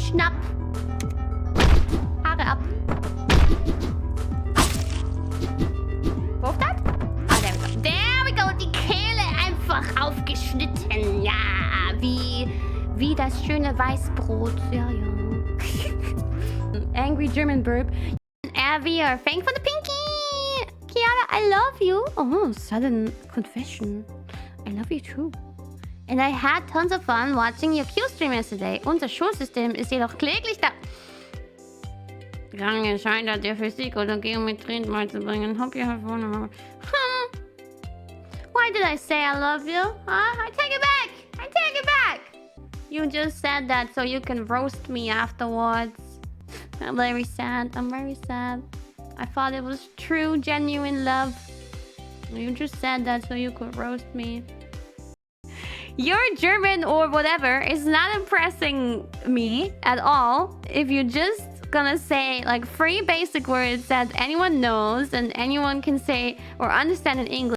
Schnapp. Haare ab. Wurf das? Ah, there we go. There we go. Die Kehle einfach aufgeschnitten. Ja, wie das schöne Weißbrot. Ja, ja. Angry German Birb. Abby, or thank for the pinky. Kiara, I love you. Oh, sudden confession. I love you too. And I had tons of fun watching your Q-Stream yesterday. Unser Schulsystem ist jedoch kläglich da... Daran gescheitert, dir Physik oder Geometrie beizubringen. Hope you have fun. Why did I say I love you? Huh? I take it back. I take it back. You just said that so you can roast me afterwards. I'm very sad. I'm very sad. I thought it was true, genuine love. You just said that so you could roast me. Your German or whatever is not impressing me at all. If you're just gonna say like 3 basic words that anyone knows and anyone can say or understand in English.